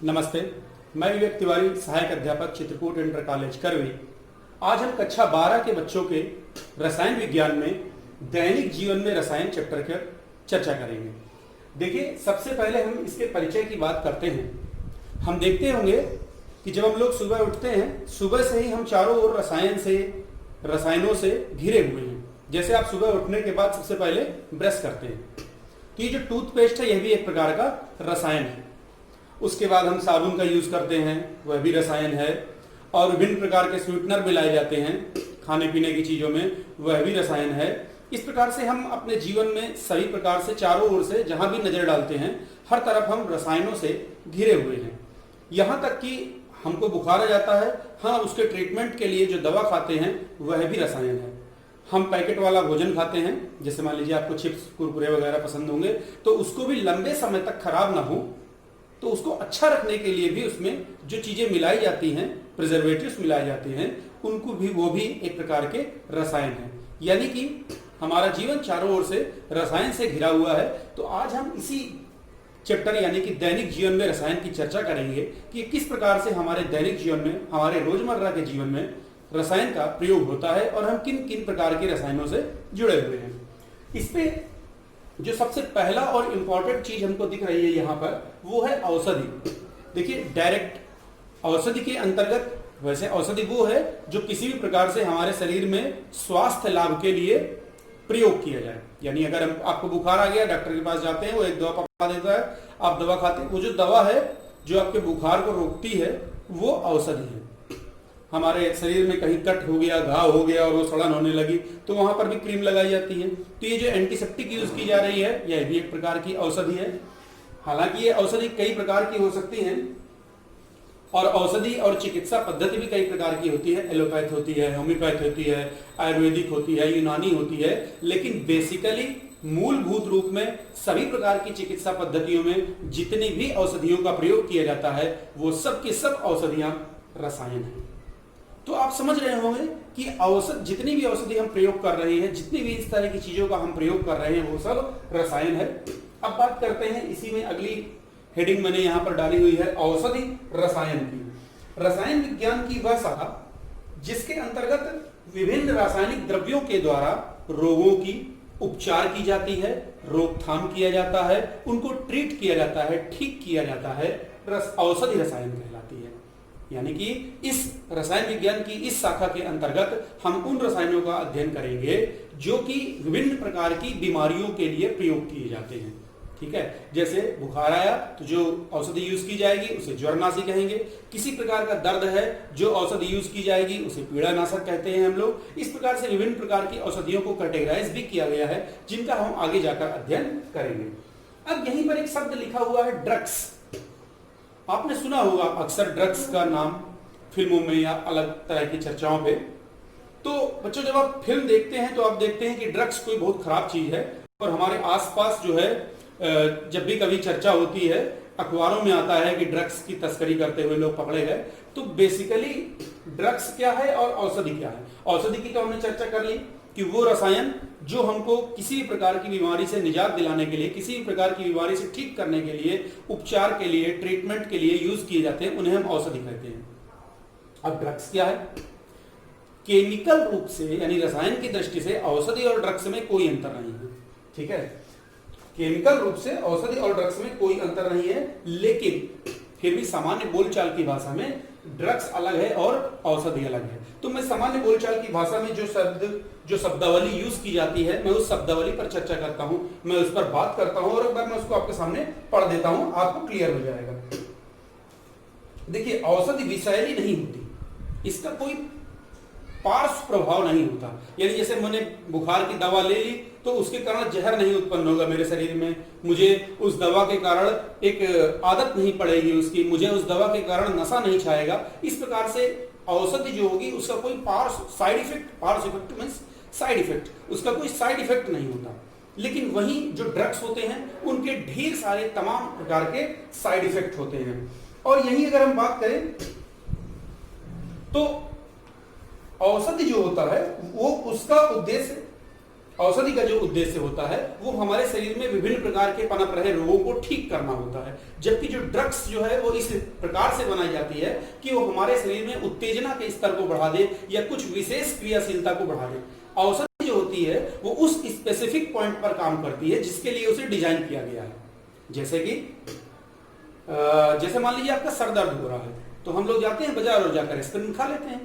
नमस्ते, मैं विवेक तिवारी, सहायक अध्यापक चित्रकूट इंटर कॉलेज करवी। आज हम कक्षा 12 के बच्चों के रसायन विज्ञान में दैनिक जीवन में रसायन चैप्टर पर चर्चा करेंगे। देखिए, सबसे पहले हम इसके परिचय की बात करते हैं। हम देखते होंगे कि जब हम लोग सुबह उठते हैं, सुबह से ही हम चारों ओर रसायनों से घिरे हुए हैं। जैसे आप सुबह उठने के बाद सबसे पहले ब्रश करते हैं, तो ये जो टूथपेस्ट है, यह भी एक प्रकार का रसायन है। उसके बाद हम साबुन का यूज करते हैं, वह भी रसायन है। और विभिन्न प्रकार के स्वीटनर मिलाए जाते हैं खाने पीने की चीजों में, वह भी रसायन है। इस प्रकार से हम अपने जीवन में सभी प्रकार से चारों ओर से जहां भी नजर डालते हैं, हर तरफ हम रसायनों से घिरे हुए हैं। यहां तक कि हमको बुखार आ जाता है, हाँ, उसके ट्रीटमेंट के लिए जो दवा खाते हैं वह भी रसायन है। हम पैकेट वाला भोजन खाते हैं, जैसे मान लीजिए आपको चिप्स कुरकुरे वगैरह पसंद होंगे, तो उसको भी लंबे समय तक खराब ना हो, तो उसको अच्छा रखने के लिए भी उसमें जो चीजें मिलाई जाती हैं, प्रिजर्वेटिव्स मिलाए जाते हैं, वो भी एक प्रकार के रसायन है। यानी कि हमारा जीवन चारों ओर से रसायन से घिरा हुआ है। तो आज हम इसी चैप्टर यानी कि दैनिक जीवन में रसायन की चर्चा करेंगे कि किस प्रकार से हमारे दैनिक जीवन में, हमारे रोजमर्रा के जीवन में रसायन का प्रयोग होता है और हम किन किन प्रकार के रसायनों से जुड़े हुए हैं। इस पे जो सबसे पहला और इंपॉर्टेंट चीज हमको दिख रही है यहाँ पर, वो है औषधि। देखिए, डायरेक्ट औषधि के अंतर्गत, वैसे औषधि वो है जो किसी भी प्रकार से हमारे शरीर में स्वास्थ्य लाभ के लिए प्रयोग किया जाए। यानी अगर आपको बुखार आ गया, डॉक्टर के पास जाते हैं, वो एक दवा पका देता है, आप दवा खाते हैं। वो जो दवा है जो आपके बुखार को रोकती है, वो औषधि है। हमारे शरीर में कहीं कट हो गया, घाव हो गया और वो सड़न होने लगी, तो वहां पर भी क्रीम लगाई जाती है। तो ये जो एंटीसेप्टिक यूज की जा रही है, यह भी एक प्रकार की औषधि है। हालांकि ये औषधि कई प्रकार की हो सकती हैं, और औषधि और चिकित्सा पद्धति भी कई प्रकार की होती है। एलोपैथ होती है, होम्योपैथ होती है, आयुर्वेदिक होती है, यूनानी होती है। लेकिन बेसिकली मूलभूत रूप में सभी प्रकार की चिकित्सा पद्धतियों में जितनी भी औषधियों का प्रयोग किया जाता है, वो सब की सब औषधियां रसायन है। तो आप समझ रहे होंगे कि जितनी भी औषधि हम प्रयोग कर रहे हैं, जितनी भी इस तरह की चीजों का हम प्रयोग कर रहे हैं, वो सब रसायन है। अब बात करते हैं, इसी में अगली हेडिंग मैंने यहां पर डाली हुई है, औषधि रसायन की। रसायन विज्ञान की वह शाखा जिसके अंतर्गत विभिन्न रासायनिक द्रव्यों के द्वारा रोगों की उपचार की जाती है, रोकथाम किया जाता है, उनको ट्रीट किया जाता है, ठीक किया जाता है, औषधि रसायन कहलाती है। यानी कि इस रसायन विज्ञान की इस शाखा के अंतर्गत हम उन रसायनों का अध्ययन करेंगे जो कि विभिन्न प्रकार की बीमारियों के लिए प्रयोग किए जाते हैं। ठीक है, जैसे बुखार आया तो जो औषधि यूज की जाएगी उसे ज्वरनाशी कहेंगे। किसी प्रकार का दर्द है, जो औषधि यूज की जाएगी उसे पीड़ानाशक कहते हैं हम लोग। इस प्रकार से विभिन्न प्रकार की औषधियों को कैटेगराइज भी किया गया है, जिनका हम आगे जाकर अध्ययन करेंगे। अब यहीं पर एक शब्द लिखा हुआ है, ड्रग्स। आपने सुना होगा अक्सर ड्रग्स का नाम फिल्मों में या अलग तरह की चर्चाओं पे। तो बच्चों, जब आप फिल्म देखते हैं तो आप देखते हैं कि ड्रग्स कोई बहुत खराब चीज है, और हमारे आसपास जो है जब भी कभी चर्चा होती है, अखबारों में आता है कि ड्रग्स की तस्करी करते हुए लोग पकड़े गए। तो बेसिकली ड्रग्स क्या है और औषधि क्या है? औषधि की तो हमने चर्चा कर ली कि वो रसायन जो हमको किसी भी प्रकार की बीमारी से निजात दिलाने के लिए, किसी भी प्रकार की बीमारी से ठीक करने के लिए, उपचार के लिए, ट्रीटमेंट के लिए यूज किए जाते हैं, उन्हें हम औषधि कहते हैं। अब ड्रग्स क्या है? केमिकल रूप से यानी रसायन की दृष्टि से औषधि और ड्रग्स में कोई अंतर नहीं है। ठीक है, केमिकल रूप से औषधि और ड्रग्स में कोई अंतर नहीं है, लेकिन फिर भी सामान्य बोलचाल की भाषा में ड्रग्स अलग है और औषधि अलग है। तो मैं सामान्य बोलचाल की भाषा में जो शब्दावली यूज की जाती है, मैं उस शब्दावली पर चर्चा करता हूं, मैं उस पर बात करता हूं, और एक बार मैं उसको आपके सामने पढ़ देता हूं, आपको क्लियर हो जाएगा। देखिए, औषधि विषैली नहीं होती, इसका कोई पार्श्व प्रभाव नहीं होता। यानी जैसे मैंने बुखार की दवा ले ली तो उसके कारण जहर नहीं उत्पन्न होगा मेरे शरीर में, मुझे उस दवा के कारण एक आदत नहीं पड़ेगी उसकी, मुझे उस दवा के कारण नशा नहीं छाएगा। इस प्रकार से औषधि जो होगी उसका कोई साइड इफेक्ट, उसका कोई साइड इफेक्ट नहीं होता। लेकिन वहीं जो ड्रग्स होते हैं उनके ढेर सारे तमाम प्रकार के साइड इफेक्ट होते हैं। और यही अगर हम बात करें तो औषधि जो होता है वो उसका उद्देश्य औषधि का जो उद्देश्य होता है वो हमारे शरीर में विभिन्न प्रकार के पनप रहे रोगों को ठीक करना होता है, जबकि जो ड्रग्स जो है वो इस प्रकार से बनाई जाती है कि वो हमारे शरीर में उत्तेजना के स्तर को बढ़ा दे या कुछ विशेष क्रियाशीलता को बढ़ा दे। औषधि जो होती है वो उस स्पेसिफिक पॉइंट पर काम करती है जिसके लिए उसे डिजाइन किया गया है। जैसे मान लीजिए आपका सर दर्द हो रहा है तो हम लोग जाते हैं बाजार और जाकर एस्पिरिन खा लेते हैं।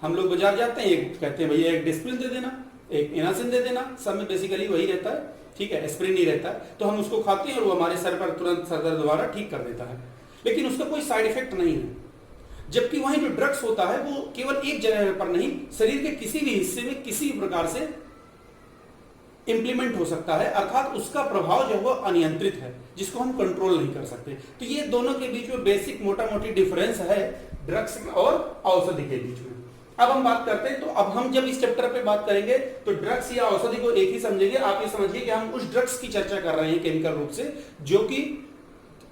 हम लोग बाजार जाते हैं, एक कहते हैं भैया एक डिस्प्रिन दे देना, एक एनासिन दे देना, सब में बेसिकली वही रहता है, ठीक है, एस्पिरिन नहीं रहता है। तो हम उसको खाते हैं और वो हमारे सर पर तुरंत सर दर्द दोबारा ठीक कर देता है, लेकिन उसका कोई साइड इफेक्ट नहीं है। जबकि वहीं जो ड्रग्स होता है वो केवल एक जगह पर नहीं, शरीर के किसी भी हिस्से में किसी भी प्रकार से इंप्लीमेंट हो सकता है, अर्थात उसका प्रभाव जो है वो अनियंत्रित है, जिसको हम कंट्रोल नहीं कर सकते। तो ये दोनों के बीच में बेसिक मोटा मोटी डिफरेंस है ड्रग्स और औषधि के बीच में। अब हम बात करते हैं, तो अब हम जब इस चैप्टर पे बात करेंगे तो ड्रग्स या औषधि को एक ही समझेंगे। आप ये समझिए कि हम उस ड्रग्स की चर्चा कर रहे हैं केमिकल रूप से, जो कि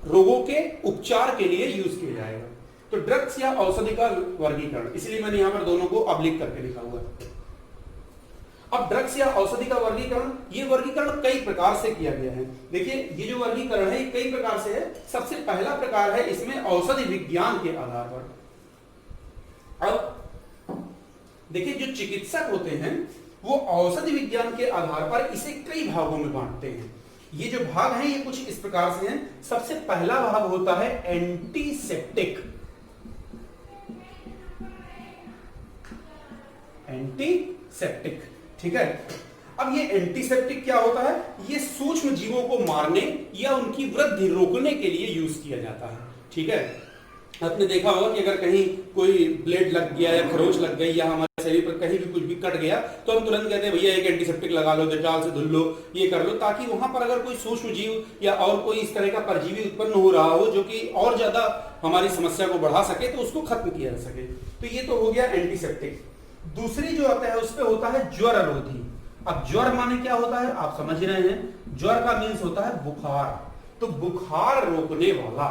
रोगों के उपचार के लिए यूज किया जाएगा। तो ड्रग्स या औषधि का वर्गीकरण, इसलिए मैंने यहां पर दोनों को अब्लिक करके लिखा हुआ है। अब ड्रग्स या औषधि का वर्गीकरण, ये वर्गीकरण कई प्रकार से किया गया है। देखिए ये जो वर्गीकरण है ये कई प्रकार से है। सबसे पहला प्रकार है इसमें औषधि विज्ञान के आधार पर। अब देखिए जो चिकित्सक होते हैं वो औषधि विज्ञान के आधार पर इसे कई भागों में बांटते हैं। ये जो भाग हैं ये कुछ इस प्रकार से हैं। सबसे पहला भाग होता है एंटीसेप्टिक। एंटीसेप्टिक, ठीक है। अब ये एंटीसेप्टिक क्या होता है? ये सूक्ष्म जीवों को मारने या उनकी वृद्धि रोकने के लिए यूज किया जाता है, ठीक है। आपने देखा होगा कि अगर कहीं कोई ब्लेड लग गया या खरोच लग गई या हमारे शरीर पर कहीं भी कुछ भी कट गया तो हम तुरंत कहते हैं भैया एक एंटीसेप्टिक लगा लो, डेटॉल से धुल लो, ये कर लो, ताकि वहां पर अगर कोई सूक्ष्म जीव या और कोई इस तरह का परजीवी उत्पन्न हो रहा हो जो कि और ज्यादा हमारी समस्या को बढ़ा सके तो उसको खत्म किया जा सके। तो ये तो हो गया एंटीसेप्टिक। दूसरी जो आता है उसपे होता है ज्वर रोधी। अब ज्वर माने क्या होता है आप समझ रहे हैं, ज्वर का मीन्स होता है बुखार, तो बुखार रोकने वाला,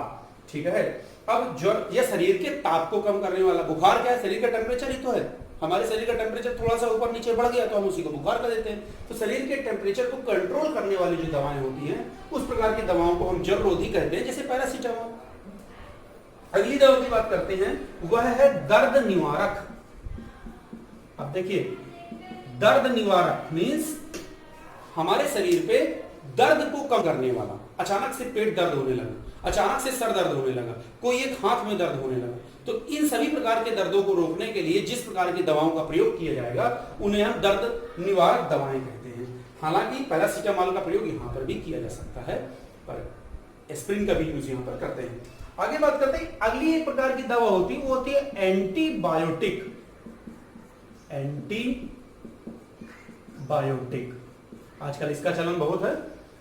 ठीक है। अब ज्वर या शरीर के ताप को कम करने वाला। बुखार क्या है? शरीर का टेम्परेचर ही तो है। हमारे शरीर का टेम्परेचर थोड़ा सा ऊपर नीचे बढ़ गया तो हम उसी को बुखार कर देते हैं। तो शरीर के टेम्परेचर को कंट्रोल करने वाली जो दवाएं होती हैं उस प्रकार की दवाओं को हम ज्वर रोधी कहते हैं, जैसे पैरासीटामोल। अगली दवा की बात करते हैं, वह है दर्द निवारक। अब देखिए दर्द निवारक मीन्स हमारे शरीर पे दर्द को कम करने वाला। अचानक से पेट दर्द होने लगा, अचानक से सर दर्द होने लगा, कोई एक हाथ में दर्द होने लगा, तो इन सभी प्रकार के दर्दों को रोकने के लिए जिस प्रकार की दवाओं का प्रयोग किया जाएगा उन्हें हम दर्द निवारक दवाएं कहते हैं। हालांकि पैरासीटामोल का प्रयोग यहां पर भी किया जा सकता है, पर एस्पिरिन का भी यूज यहां पर करते हैं। आगे बात करते हैं, अगली एक प्रकार की दवा होती है वो होती है एंटीबायोटिक। एंटीबायोटिक आजकल इसका चलन बहुत है।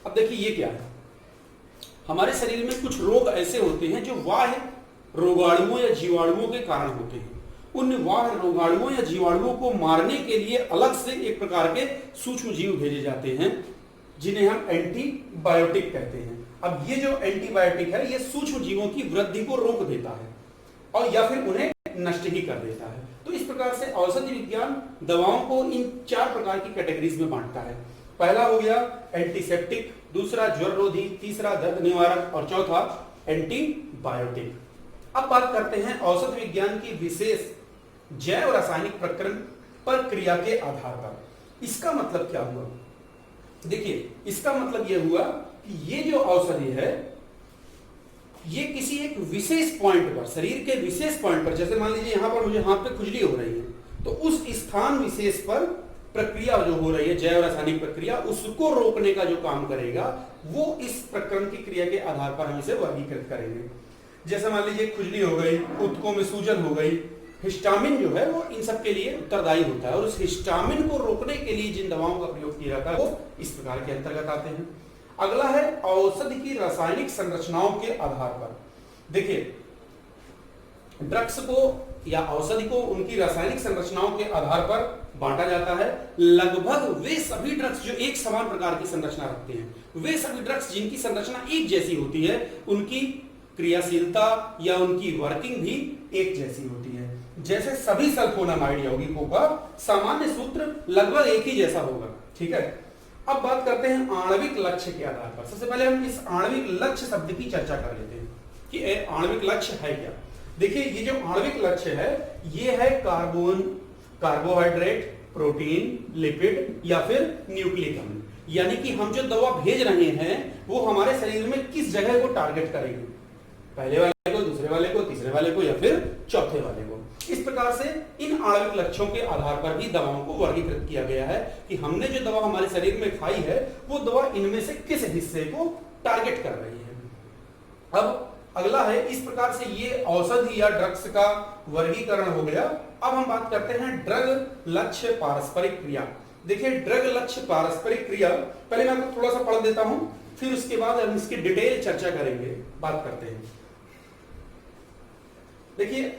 अब देखिए ये क्या है, हमारे शरीर में कुछ रोग ऐसे होते हैं जो बाह्य रोगाणुओं या जीवाणुओं के कारण होते हैं। उन बाह्य रोगाणुओं या जीवाणुओं को मारने के लिए अलग से एक प्रकार के सूक्ष्म जीव भेजे जाते हैं जिन्हें हम एंटीबायोटिक कहते हैं। अब ये जो एंटीबायोटिक है ये सूक्ष्म जीवों की वृद्धि को रोक देता है और या फिर उन्हें नष्ट ही कर देता है। तो इस प्रकार से औषधि विज्ञान दवाओं को इन चार प्रकार की कैटेगरीज में बांटता है। पहला हो गया एंटीसेप्टिक, दूसरा ज्वर रोधी, तीसरा दर्द निवारक और चौथा एंटीबायोटिक। अब बात करते हैं औषध विज्ञान की विशेष जैव रासायनिक प्रक्रिया के आधार पर। इसका मतलब क्या हुआ? देखिए इसका मतलब यह हुआ कि ये जो औषधि है ये किसी एक विशेष पॉइंट पर, शरीर के विशेष पॉइंट पर, जैसे मान लीजिए यहां पर मुझे हाथ पे खुजली हो रही है तो उस स्थान विशेष पर प्रक्रिया जो हो रही है जैव रासायनिक प्रक्रिया, उसको रोकने का जो काम करेगा वो इस प्रक्रम की क्रिया के आधार पर हम इसे वर्गीकृत करेंगे। जैसे मान लीजिए खुजली हो गई, ऊतकों में सूजन हो गई, हिस्टामिन जो है वो इन सब के लिए उत्तरदायी होता है और उस हिस्टामिन को रोकने के लिए जिन दवाओं का प्रयोग किया जाता है वो इस प्रकार के अंतर्गत आते हैं। अगला है औषधि की रासायनिक संरचनाओं के आधार पर। देखिए ड्रग्स को या औषधि को उनकी रासायनिक संरचनाओं के आधार पर बांटा जाता है। लगभग वे सभी ड्रग्स जो एक समान प्रकार की संरचना रखते हैं, वे सभी ड्रग्स जिनकी संरचना एक जैसी होती है, उनकी क्रियाशीलता या उनकी वर्किंग भी एक जैसी होती है। जैसे सभी सल्फोनामाइड यौगिकों का सामान्य सूत्र लगभग एक ही जैसा होगा, ठीक है। अब बात करते हैं आणविक लक्ष्य के आधार पर। सबसे पहले हम इस आणविक लक्ष्य शब्द की चर्चा कर लेते हैं कि आणविक लक्ष्य है क्या। देखिए ये जो आणविक लक्ष्य है ये है कार्बन, कार्बोहाइड्रेट, प्रोटीन, लिपिड या फिर न्यूक्लिक अम्ल। यानी कि हम जो दवा भेज रहे हैं वो हमारे शरीर में किस जगह को टारगेट करेगी, पहले वाले को, दूसरे वाले को, तीसरे वाले को या फिर चौथे वाले को। इस प्रकार से इन आणविक लक्ष्यों के आधार पर भी दवाओं को वर्गीकृत किया गया है कि हमने जो दवा हमारे शरीर में खाई है वो दवा इनमें से किस हिस्से को टारगेट कर रही है। अब अगला है, इस प्रकार से ये औषधि या ड्रग्स का वर्गीकरण हो गया। अब हम बात करते हैं ड्रग लक्ष्य पारस्परिक क्रिया। देखिए ड्रग लक्ष्य पारस्परिक क्रिया, पहले मैं आपको थोड़ा सा पढ़ देता हूं, फिर उसके बाद हम इसकी डिटेल चर्चा करेंगे, बात करते हैं। देखिए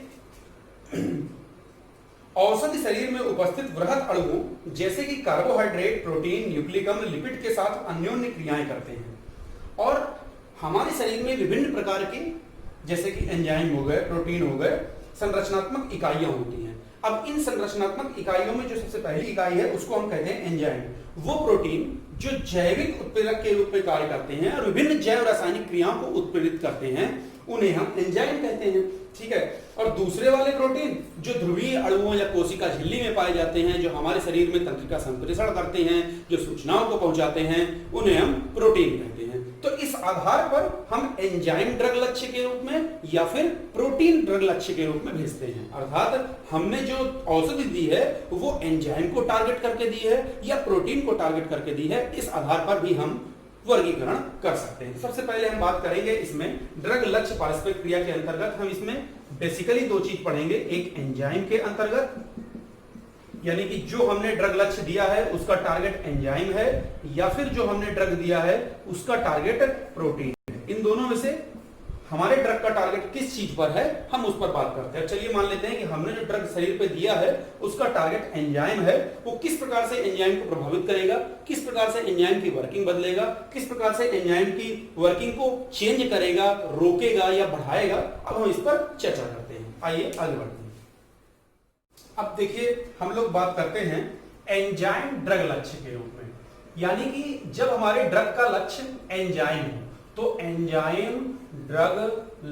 औषधि शरीर में उपस्थित वृहद अणु जैसे कि कार्बोहाइड्रेट, प्रोटीन, न्यूक्लिक अम्ल, लिपिड के साथ अन्योन्य क्रियाएं करते हैं और हमारे शरीर में विभिन्न प्रकार की जैसे कि एंजाइम हो गए, प्रोटीन हो गए, संरचनात्मक इकाइयां होती हैं। अब इन संरचनात्मक इकाइयों में जो सबसे पहली इकाई है उसको हम कहते हैं एंजाइम। वो प्रोटीन जो जैविक उत्प्रेरक के रूप में कार्य करते हैं और विभिन्न जैव रासायनिक क्रियाओं को उत्प्रेरित करते हैं, उन्हें हम एंजाइम कहते हैं। ठीक है। और दूसरे वाले प्रोटीन जो ध्रुवीय अणुओं या कोशिका झिल्ली में पाए जाते हैं, जो हमारे शरीर में तंत्रिका संप्रेषण करते हैं, जो सूचनाओं को पहुंचाते हैं, उन्हें हम प्रोटीन कहते हैं। तो इस आधार पर हम एंजाइम ड्रग लक्ष्य के रूप में या फिर प्रोटीन ड्रग लक्ष्य के रूप में भेजते हैं। अर्थात हमने जो औषधि दी है वो एंजाइम को टारगेट करके दी है या प्रोटीन को टारगेट करके दी है, इस आधार पर भी हम वर्गीकरण कर सकते हैं। सबसे पहले हम बात करेंगे इसमें ड्रग लक्ष्य पारस्परिक क्रिया के अंतर्गत हम इसमें बेसिकली दो चीज पढ़ेंगे। एक एंजाइम के अंतर्गत, यानी कि जो हमने ड्रग लक्ष्य दिया है उसका टारगेट एंजाइम है या फिर जो हमने ड्रग दिया है उसका टारगेट प्रोटीन है। इन दोनों में से हमारे ड्रग का टारगेट किस चीज पर है हम उस पर बात करते हैं। चलिए मान लेते हैं कि हमने जो ड्रग शरीर पे दिया है उसका टारगेट एंजाइम है। वो किस प्रकार से एंजाइम को प्रभावित करेगा, किस प्रकार से एंजाइम की वर्किंग बदलेगा, किस प्रकार से एंजाइम की वर्किंग को चेंज करेगा, रोकेगा या बढ़ाएगा, अब हम इस पर चर्चा करते हैं। आइए आगे बढ़ते हैं। अब देखिए हम लोग बात करते हैं एंजाइम ड्रग लक्ष्य के रूप में, यानी कि जब हमारे ड्रग का लक्ष्य एंजाइम हो तो एंजाइम ड्रग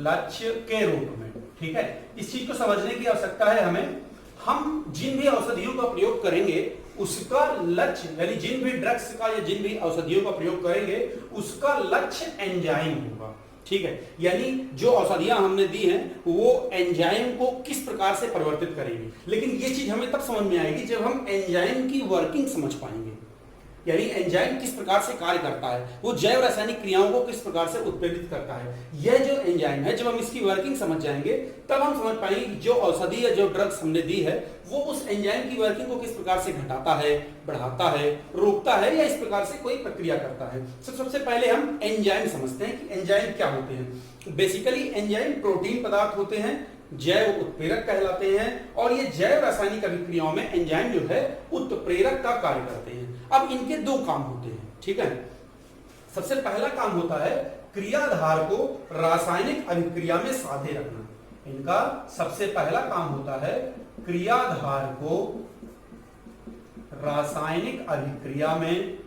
लक्ष्य के रूप में। ठीक है, इस चीज को समझने की आवश्यकता है हमें। हम जिन भी औषधियों का प्रयोग करेंगे उसका लक्ष्य, यानी जिन भी ड्रग्स का या जिन भी औषधियों का प्रयोग करेंगे उसका लक्ष्य एंजाइम होगा। ठीक है, यानी जो औषधियां हमने दी हैं वो एंजाइम को किस प्रकार से परिवर्तित करेंगी। लेकिन ये चीज हमें तब समझ में आएगी जब हम एंजाइम की वर्किंग समझ पाएंगे, यानी एंजाइम किस प्रकार से कार्य करता है, वो जैव रासायनिक क्रियाओं को किस प्रकार से उत्प्रेरित करता है। यह जो एंजाइम है जब हम इसकी वर्किंग समझ जाएंगे तब हम समझ पाएंगे कि जो औषधि या जो ड्रग्स हमने दी है वो उस एंजाइम की वर्किंग को किस प्रकार से घटाता है, बढ़ाता है, रोकता है या इस प्रकार से कोई प्रक्रिया करता है। सबसे पहले हम एंजाइम समझते हैं कि एंजाइम क्या होते हैं। बेसिकली एंजाइम प्रोटीन पदार्थ होते हैं, जैव उत्प्रेरक कहलाते हैं और ये जैव रासायनिक अभिक्रियाओं में एंजाइम जो है उत्प्रेरक का कार्य करते हैं। अब इनके दो काम होते हैं। ठीक है, सबसे पहला काम होता है क्रियाधार को रासायनिक अभिक्रिया में साधे रखना। इनका सबसे पहला काम होता है क्रियाधार को रासायनिक अभिक्रिया में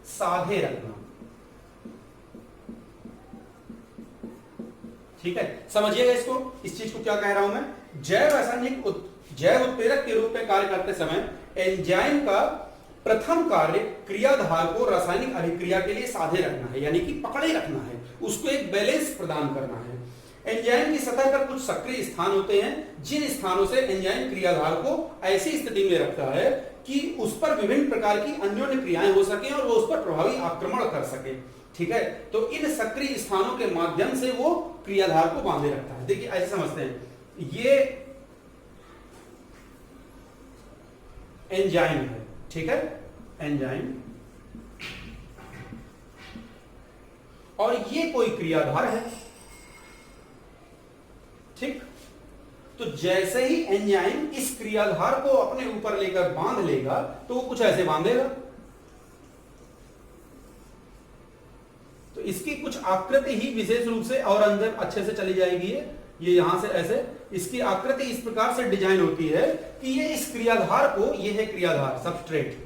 साधे रखना। ठीक है, समझिएगा इसको, इस चीज को क्या कह रहा हूं मैं। जैव उत्प्रेरक के रूप में कार्य करते समय एंजाइम का प्रथम कार्य क्रियाधार को रासायनिक अभिक्रिया के लिए साधे रखना है, यानी कि पकड़े रखना है, उसको एक बैलेंस प्रदान करना है। एंजाइम की सतह पर कुछ सक्रिय स्थान होते हैं जिन स्थानों से एंजाइम क्रियाधार को ऐसी स्थिति में रखता है कि उस पर विभिन्न प्रकार की अन्योन्य क्रियाएं हो सके और वो उस पर प्रभावी आक्रमण कर सके। ठीक है, तो इन सक्रिय स्थानों के माध्यम से वो क्रियाधार को बांधे रखता है। देखिए ऐसे समझते हैं, ये एंजाइम है। ठीक है, एंजाइम और ये कोई क्रियाधार है। ठीक, तो जैसे ही एंजाइम इस क्रियाधार को अपने ऊपर लेकर बांध लेगा तो वो कुछ ऐसे बांधेगा, तो इसकी कुछ आकृति ही विशेष रूप से और अंदर अच्छे से चली जाएगी। ये यहां से ऐसे, इसकी आकृति इस प्रकार से डिजाइन होती है कि ये इस क्रियाधार को, ये है क्रियाधार सबस्ट्रेट,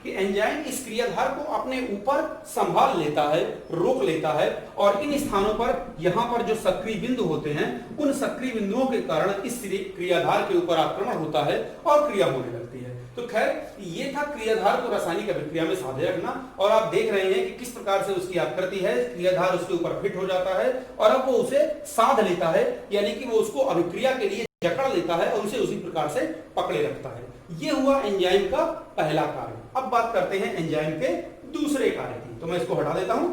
कि एंजाइम इस क्रियाधार को अपने ऊपर संभाल लेता है, रोक लेता है, और इन स्थानों पर यहां पर जो सक्रिय बिंदु होते हैं उन सक्रिय बिंदुओं के कारण इस क्रियाधार के ऊपर आक्रमण होता है और क्रिया होने लगती है। तो खैर ये था क्रियाधार को रासायनिक अभिक्रिया में साधे रखना, और आप देख रहे हैं कि किस प्रकार से उसकी आकृति है, क्रियाधार उसके ऊपर फिट हो जाता है और अब वो उसे साध लेता है, यानी कि वो उसको अभिक्रिया के लिए जकड़ लेता है और उसे उसी प्रकार से पकड़े रखता है। ये हुआ एंजाइम का पहला कार्य। अब बात करते हैं एंजाइम के दूसरे कार्य की, तो मैं इसको हटा देता हूं।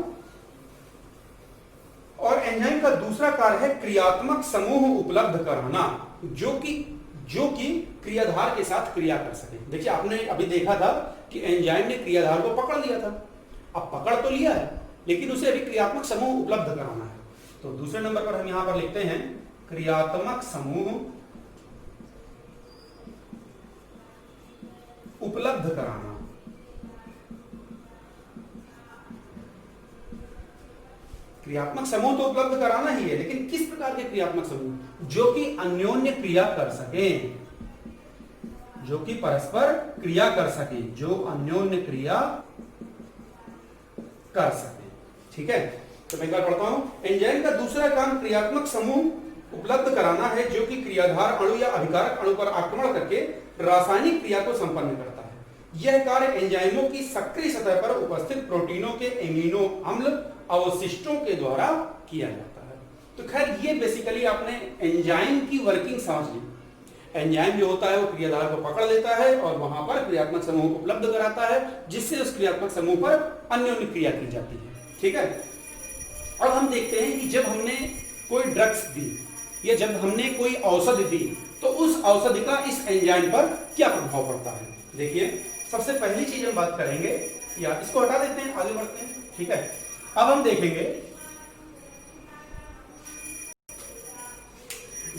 और एंजाइम का दूसरा कार्य है क्रियात्मक समूह उपलब्ध कराना, जो कि क्रियाधार के साथ क्रिया कर सके। देखिए आपने अभी देखा था कि एंजाइम ने क्रियाधार को पकड़ लिया था, अब पकड़ तो लिया है लेकिन उसे अभी क्रियात्मक समूह उपलब्ध कराना है। तो दूसरे नंबर पर हम यहां पर लिखते हैं क्रियात्मक समूह उपलब्ध कराना। क्रियात्मक समूह तो उपलब्ध कराना ही है, लेकिन किस प्रकार के क्रियात्मक समूह? जो कि अन्योन्य क्रिया कर सके, जो कि परस्पर क्रिया कर सके, जो अन्योन्य क्रिया कर सके। ठीक है, तो मैं एक बार पढ़ता हूं। एंजाइम का दूसरा काम क्रियात्मक समूह उपलब्ध कराना है, जो कि क्रियाधार अणु या अभिकारक अणु पर आक्रमण करके रासायनिक क्रिया को संपन्न करता है। यह कार्य एंजाइमों की सक्रिय सतह पर उपस्थित प्रोटीनों के एमिनो अम्ल अवशिष्टों के द्वारा किया जाता है। तो खैर ये बेसिकली आपने एंजाइम की वर्किंग समझ ली। एंजाइम जो होता है वो क्रियाधार को पकड़ लेता है और वहां पर क्रियात्मक समूह उपलब्ध कराता है, जिससे उस क्रियात्मक समूह पर अन्योन्य क्रिया की जाती है। ठीक है, अब हम देखते हैं कि जब हमने कोई ड्रग्स दी या जब हमने कोई औषधि दी तो उस औषधि का इस एंजाइम पर क्या प्रभाव पड़ता है। देखिए सबसे पहली चीज हम बात करेंगे, या इसको हटा देते हैं, आगे बढ़ते हैं। ठीक है, अब हम देखेंगे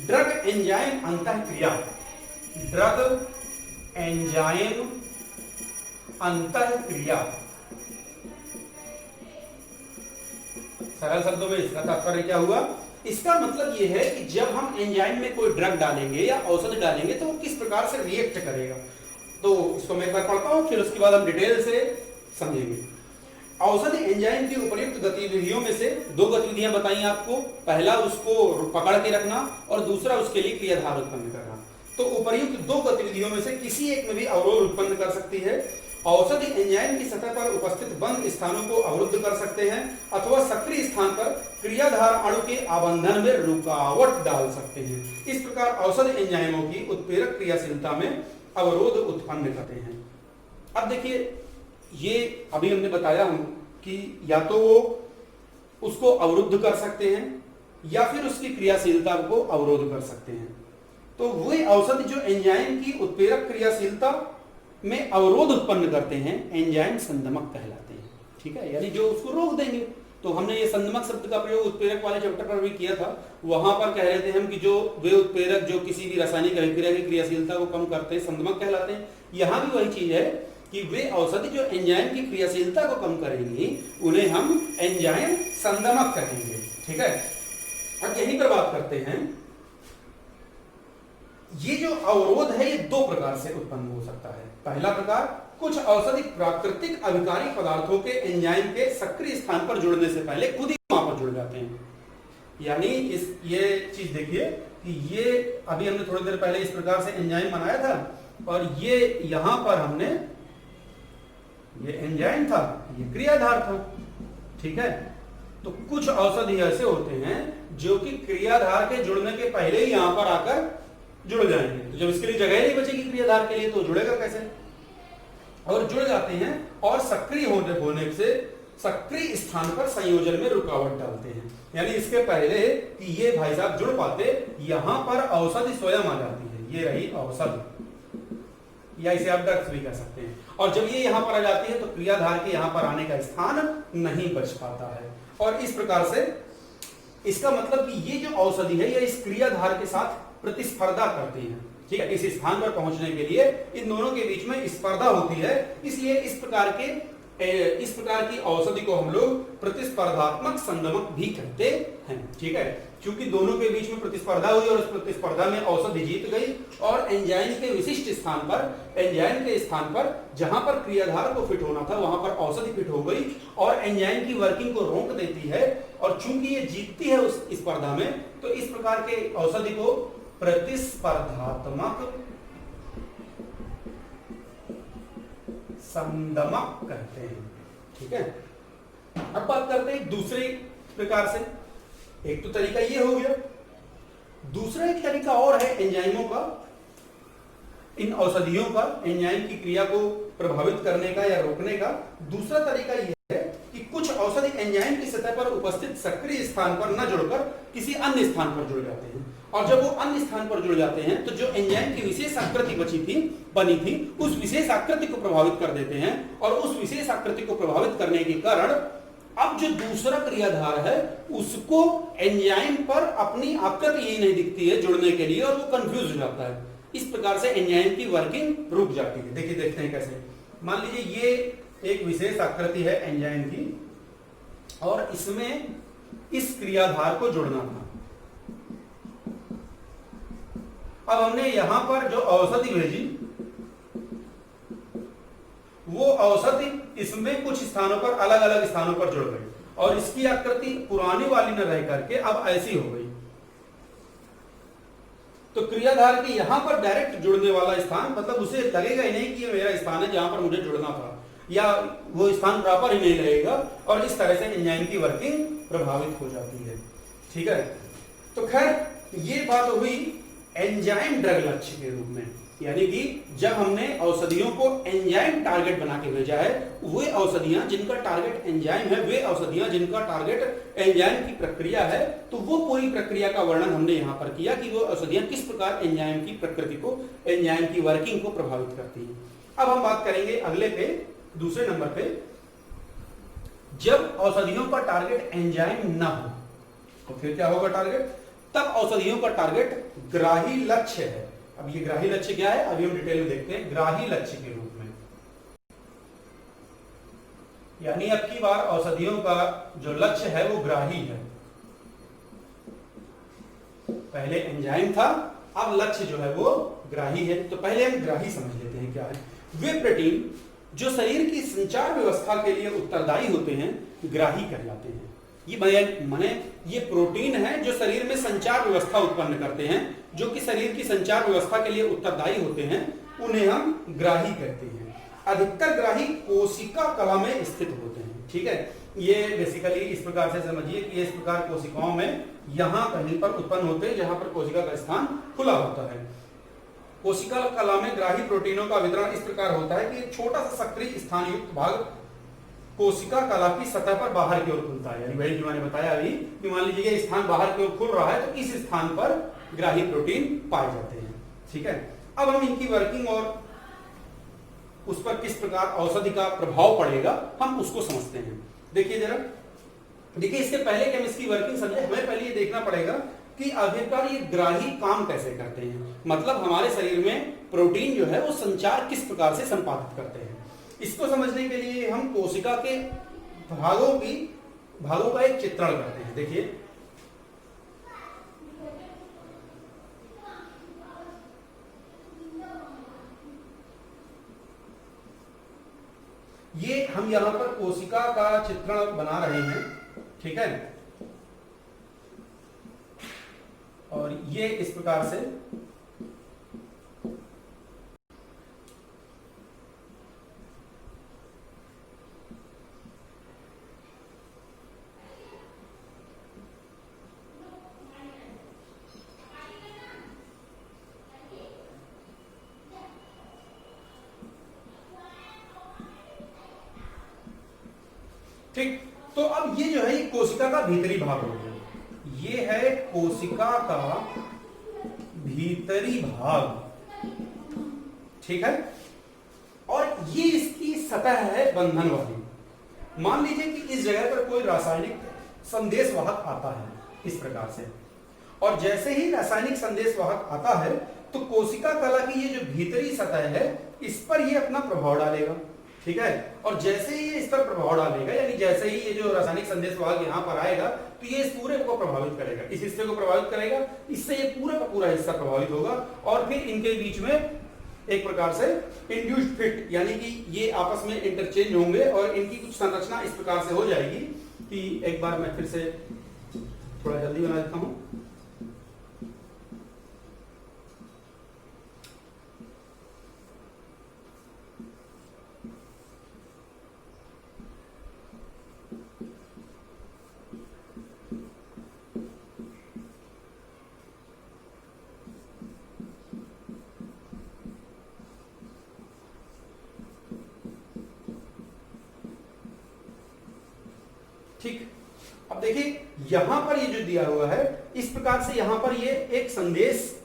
ड्रग एंजाइम अंतःक्रिया। ड्रग एंजाइम अंतःक्रिया, सरल शब्दों में इसका तात्पर्य क्या हुआ? इसका मतलब यह है कि जब हम एंजाइम में कोई ड्रग डालेंगे या औषधि डालेंगे तो वो किस प्रकार से रिएक्ट करेगा। तो इसको मैं एक बार पढ़ता हूं, फिर उसके बाद हम डिटेल से समझेंगे। औषधि एंजाइम की उपर्युक्त गतिविधियों में से दो गतिविधियां बताई आपको, पहला उसको पकड़ के रखना और दूसरा उसके लिए क्रियाधार उत्पन्न करना। तो उपर्युक्त दो गतिविधियों में से किसी एक में भी अवरोध उत्पन्न कर सकती है। औषधि एंजाइम की सतह पर उपस्थित बंद स्थानों को अवरुद्ध कर सकते हैं अथवा सक्रिय स्थान पर क्रियाधार अणु के आबंधन में रुकावट डाल सकते हैं। इस प्रकार औषधि एंजाइमों की उत्प्रेरक क्रियाशीलता में अवरोध उत्पन्न करते हैं। अब देखिए ये अभी हमने बताया हूं कि या तो वो उसको अवरुद्ध कर सकते हैं या फिर उसकी क्रियाशीलता को अवरोध कर सकते हैं। तो वही औषधि जो एंजाइम की उत्प्रेरक क्रियाशीलता में अवरोध उत्पन्न करते हैं एंजाइम संदमक कहलाते हैं। ठीक है, यानी जो उसको रोक देंगे। तो हमने ये संदमक शब्द का प्रयोग उत्प्रेरक वाले चैप्टर पर भी किया था। वहां पर कह रहे थे हम कि जो वे उत्प्रेरक जो किसी भी रासायनिक अभिक्रिया की क्रियाशीलता को कम करते हैं संदमक कहलाते हैं। यहां भी वही चीज है कि वे औषधि जो एंजाइम की क्रियाशीलता को कम करेंगी उन्हें हम एंजाइम संदमक कहेंगे। ठीक है, अब यहीं पर बात करते हैं। ये जो अवरोध है ये दो प्रकार से उत्पन्न हो सकता है। पहला प्रकार, कुछ औषधि प्राकृतिक अभिकारी पदार्थों के एंजाइम के सक्रिय स्थान पर जुड़ने से पहले खुद ही वहां पर जुड़ जाते हैं। यानी ये चीज देखिए कि ये अभी हमने थोड़ी देर पहले इस प्रकार से एंजाइम बनाया था और ये यहां पर हमने ये एंजाइम था, ये क्रियाधार था। ठीक है, तो कुछ औषधि ऐसे होते हैं जो कि क्रियाधार के जुड़ने के पहले ही यहां पर आकर जुड़ जाएंगे। तो जब इसके लिए जगह नहीं बचेगी क्रियाधार के लिए तो जुड़ेगा कैसे? और जुड़ जाते हैं और सक्रिय होने से सक्रिय स्थान पर संयोजन में रुकावट डालते हैं। यानी इसके पहले कि ये भाई साहब जुड़ पाते, यहां पर औषधि स्वयं आ जाती है। ये रही औषधि, या इसे आप ड्रग्स भी कह सकते हैं। और जब ये यहां पर आ जाती है तो क्रियाधार के यहां पर आने का स्थान नहीं बच पाता है। और इस प्रकार से इसका मतलब कि ये जो औषधि है ये इस क्रियाधार के साथ प्रतिस्पर्धा करती है। ठीक है, इस स्थान पर पहुंचने के लिए इन दोनों के बीच में स्पर्धा होती है। इसलिए इस प्रकार के इस प्रकार की औषधि को हम लोग प्रतिस्पर्धात्मक संगमक भी कहते हैं। ठीक है, क्योंकि दोनों के बीच में प्रतिस्पर्धा हुई और उस प्रतिस्पर्धा में औषधि जीत गई और एंजाइम के विशिष्ट स्थान पर, एंजाइम के स्थान पर जहां पर क्रियाधार को फिट होना था वहां पर औषधि फिट हो गई और एंजाइम की वर्किंग को रोक देती है। और चूंकि ये जीतती है उस स्पर्धा में, तो इस प्रकार के औषधि को प्रतिस्पर्धात्मक संगमक कहते हैं। ठीक है, अब बात करते हैं दूसरे प्रकार से। एक तो तरीका ये हो गया, दूसरा एक तरीका और है एंजाइमों का, इन औषधियों का एंजाइम की क्रिया को प्रभावित करने का या रोकने का। दूसरा तरीका यह है कि कुछ औषधि एंजाइम की सतह पर उपस्थित सक्रिय स्थान पर न जुड़कर किसी अन्य स्थान पर जुड़ जाते हैं, और जब वो अन्य स्थान पर जुड़ जाते हैं तो जो एंजाइम की विशेष आकृति बनी थी उस विशेष आकृति को प्रभावित कर देते हैं, और उस विशेष आकृति को प्रभावित करने के कारण अब जो दूसरा क्रियाधार है उसको एंजाइम पर अपनी आकृति ही नहीं दिखती है जुड़ने के लिए, और वो कंफ्यूज हो जाता है। इस प्रकार से एंजाइम की वर्किंग रुक जाती है। देखिए, देखते हैं कैसे। मान लीजिए ये एक विशेष आकृति है एंजाइम की, और इसमें इस क्रियाधार को जोड़ना था। अब हमने यहां पर जो औषधि भेजी, वो औषधि इसमें कुछ स्थानों पर, अलग अलग स्थानों पर जुड़ गई, और इसकी आकृति पुरानी वाली न रह करके अब ऐसी हो गई। तो क्रियाधार के यहां पर डायरेक्ट जुड़ने वाला स्थान, मतलब उसे लगेगा ही नहीं कि ये मेरा स्थान है जहां पर मुझे जुड़ना था, या वो स्थान प्रॉपर ही नहीं रहेगा, और इस तरह से एंजाइम की वर्किंग प्रभावित हो जाती है। ठीक है, तो खैर ये बात हुई एंजाइम ड्रग लक्ष्य के रूप में, यानी कि जब हमने औषधियों को एंजाइम टारगेट बना के भेजा है, वे औषधियां जिनका टारगेट एंजाइम है, वे औषधियां जिनका टारगेट एंजाइम की प्रक्रिया है, तो वो पूरी प्रक्रिया का वर्णन हमने यहां पर किया कि वो औषधियां किस प्रकार एंजाइम की प्रकृति को, एंजाइम की वर्किंग को प्रभावित करती है। अब हम बात करेंगे अगले पे, दूसरे नंबर पे, जब औषधियों का टारगेट एंजाइम न हो तो फिर क्या होगा टारगेट? तब औषधियों का टारगेट ग्राही लक्ष्य है। अब ये ग्राही लक्ष्य क्या है, अभी हम डिटेल में देखते हैं। ग्राही लक्ष्य के रूप में, यानी अब की बार औषधियों का जो लक्ष्य है वो ग्राही है। पहले एंजाइम था, अब लक्ष्य जो है वो ग्राही है। तो पहले हम ग्राही समझ लेते हैं क्या है। वे प्रोटीन जो शरीर की संचार व्यवस्था के लिए उत्तरदायी होते हैं, ग्राही कहलाते हैं। ये प्रोटीन है जो शरीर में संचार व्यवस्था उत्पन्न करते हैं, जो कि शरीर की संचार व्यवस्था के लिए उत्तरदायी होते हैं, उन्हें हम ग्राही कहते हैं। अधिकतर ग्राही कोशिका कला में स्थित होते हैं। ठीक है, ये बेसिकली इस प्रकार से समझिए कि इस प्रकार कोशिकाओं में यहां कहीं पर उत्पन्न होते हैं जहां पर कोशिका का स्थान खुला होता है। कोशिका कला में ग्राही प्रोटीनों का वितरण इस प्रकार होता है कि एक छोटा सा सक्रिय स्थान युक्त भाग कोशिका कला की सतह पर बाहर की ओर खुलता है। यानी वही जो मैंने बताया अभी कि मान लीजिए ये स्थान बाहर की ओर खुल रहा है, तो इस स्थान पर ग्राही प्रोटीन पाए जाते हैं। ठीक है, अब हम इनकी वर्किंग और उस पर किस प्रकार औषधि का प्रभाव पड़ेगा हम उसको समझते हैं। देखिए जरा, देखिए इसके पहले कि हम इसकी वर्किंग समझे, हमें पहले ये देखना पड़ेगा कि आखिरकार ये ग्राही काम कैसे करते हैं। मतलब हमारे शरीर में प्रोटीन जो है वो संचार किस प्रकार से संपादित करते हैं। इसको समझने के लिए हम कोशिका के भागों का एक चित्रण करते हैं। देखिए, ये हम यहां पर कोशिका का चित्रण बना रहे हैं। ठीक है, और ये इस प्रकार से ठीक। तो अब ये जो है ये कोशिका का भीतरी भाग हो गया। ये है कोशिका का भीतरी भाग। ठीक है, और ये इसकी सतह है बंधन वाली। मान लीजिए कि इस जगह पर कोई रासायनिक संदेश वाहक आता है इस प्रकार से, और जैसे ही रासायनिक संदेश वाहक आता है तो कोशिका कला की ये जो भीतरी सतह है इस पर ये अपना प्रभाव डालेगा। ठीक है। और जैसे ही ये इस पर प्रभाव डालेगा, यानी जैसे ही ये जो रासायनिक संदेश वाहक यहाँ पर आएगा तो ये इस पूरे को प्रभावित करेगा, इस हिस्से को प्रभावित करेगा, इससे ये पूरा का पूरा हिस्सा प्रभावित होगा और फिर इनके बीच में एक प्रकार से इंड्यूस्ड फिट, यानी कि ये आपस में इंटरचेंज होंगे और इनकी कुछ संरचना इस प्रकार से हो जाएगी कि एक बार मैं फिर से थोड़ा जल्दी बना देता हूं। ठीक, अब देखिए यहां पर ये जो दिया हुआ है इस प्रकार से यहां पर ये एक संदेश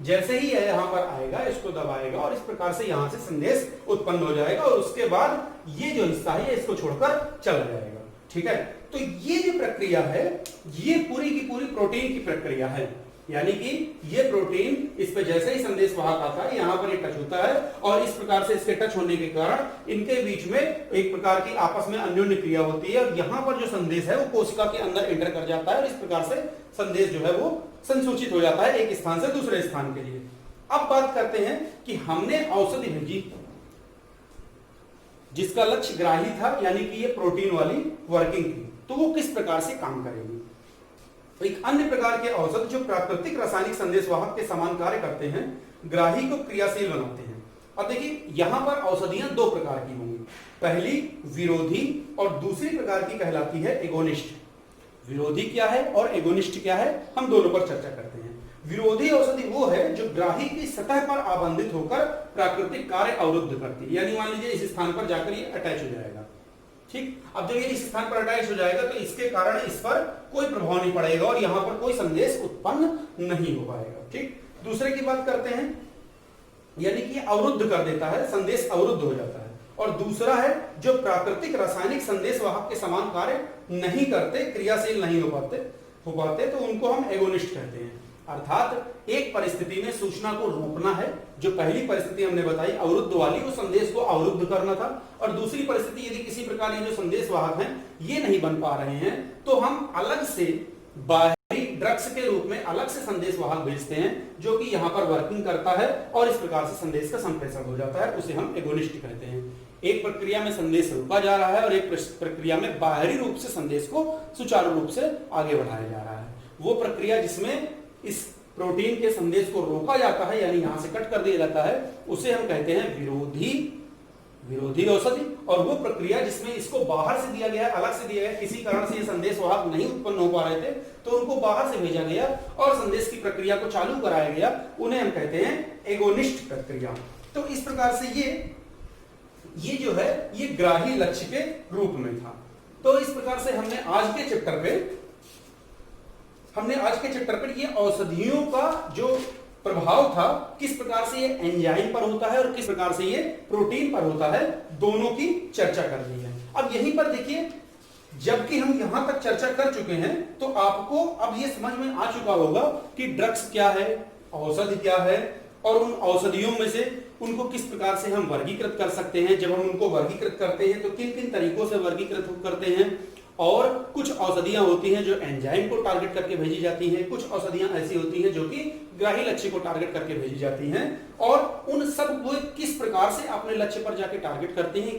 जैसे ही यहां पर आएगा इसको दबाएगा और इस प्रकार से यहां से संदेश उत्पन्न हो जाएगा और उसके बाद ये जो हिस्सा है इसको छोड़कर चला जाएगा। ठीक है, तो ये जो प्रक्रिया है ये पूरी की पूरी प्रोटीन की प्रक्रिया है, यानी कि ये प्रोटीन इस पे जैसे ही संदेश वाहक आता है यहां पर ये टच होता है और इस प्रकार से इसके टच होने के कारण इनके बीच में एक प्रकार की आपस में अन्योन्य क्रिया होती है और यहां पर जो संदेश है वो कोशिका के अंदर एंटर कर जाता है और इस प्रकार से संदेश जो है वो संसूचित हो जाता है एक स्थान से दूसरे स्थान के लिए। अब बात करते हैं कि हमने औषधि भेजी जिसका लक्ष्य ग्राही था, यानी कि ये प्रोटीन वाली वर्किंग थी, तो वो किस प्रकार से काम करेगी। तो एक अन्य प्रकार के औषध जो प्राकृतिक रासायनिक संदेश वाहक के समान कार्य करते हैं, ग्राही को क्रियाशील बनाते हैं। अब देखिए यहां पर औषधियां दो प्रकार की होंगी, पहली विरोधी और दूसरी प्रकार की कहलाती है एगोनिस्ट। विरोधी क्या है और एगोनिस्ट क्या है, हम दोनों पर चर्चा करते हैं। विरोधी औषधि वो है जो ग्राही की सतह पर आबंधित होकर प्राकृतिक कार्य अवरुद्ध करती है, यानी मान लीजिए इस स्थान पर जाकर ये अटैच हो जाएगा। ठीक, अब जब ये इस स्थान पर अटैच हो जाएगा तो इसके कारण इस पर कोई प्रभाव नहीं पड़ेगा और यहां पर कोई संदेश उत्पन्न नहीं हो पाएगा। ठीक, दूसरे की बात करते हैं, यानी कि अवरुद्ध कर देता है, संदेश अवरुद्ध हो जाता है। और दूसरा है जो प्राकृतिक रासायनिक संदेश वाहक के समान कार्य नहीं करते, क्रियाशील नहीं हो पाते तो उनको हम एगोनिस्ट कहते हैं। अर्थात एक परिस्थिति में सूचना को रोकना है, जो पहली परिस्थिति हमने बताई अवरुद्ध वाली, वो संदेश को अवरुद्ध करना था, और दूसरी परिस्थिति यदि किसी प्रकार ये जो संदेश वाहक हैं ये नहीं बन पा रहे हैं तो हम अलग से बाहरी ड्रग्स के रूप में अलग से संदेश वाहक भेजते हैं जो कि यहां पर वर्किंग करता है और इस प्रकार से संदेश का संप्रेषण हो जाता है, उसे हम एगोनिस्ट कहते हैं। एक प्रक्रिया में संदेश रोका जा रहा है और एक प्रक्रिया में बाहरी रूप से संदेश को सुचारू रूप से आगे बढ़ाया जा रहा है। वो प्रक्रिया जिसमें इस प्रोटीन के संदेश को रोका जाता है, यानी यहां से कट कर दिया जाता है, उसे हम कहते हैं विरोधी औषधि। और वो प्रक्रिया जिसमें इसको बाहर से दिया गया, अलग से दिया गया, किसी कारण से ये संदेश वाहक नहीं उत्पन्न हो पा रहे थे तो उनको बाहर से भेजा गया और संदेश की प्रक्रिया को चालू कराया गया, उन्हें हम कहते हैं एगोनिस्ट प्रक्रिया। तो इस प्रकार से ये जो है ये ग्राही लक्ष्य के रूप में था। तो इस प्रकार से हमने आज के चैप्टर पर ये औषधियों का जो प्रभाव था, किस प्रकार से ये एंजाइम पर होता है और किस प्रकार से ये प्रोटीन पर होता है, दोनों की चर्चा कर दी है। अब यहीं पर देखिए, जबकि हम यहां तक चर्चा कर चुके हैं तो आपको अब ये समझ में आ चुका होगा कि ड्रग्स क्या है, औषधि क्या है और उन औषधियों में से उनको किस प्रकार से हम वर्गीकृत कर सकते हैं। जब हम उनको वर्गीकृत करते हैं तो किन किन तरीकों से वर्गीकृत करते हैं, और कुछ औषधियां होती हैं जो एंजाइम को टारगेट करके भेजी जाती हैं, कुछ औषधियां ऐसी होती हैं जो कि ग्राही लक्ष्य को टारगेट करके भेजी जाती हैं, और उन सब को किस प्रकार से अपने लक्ष्य पर जाके टारगेट करते हैं।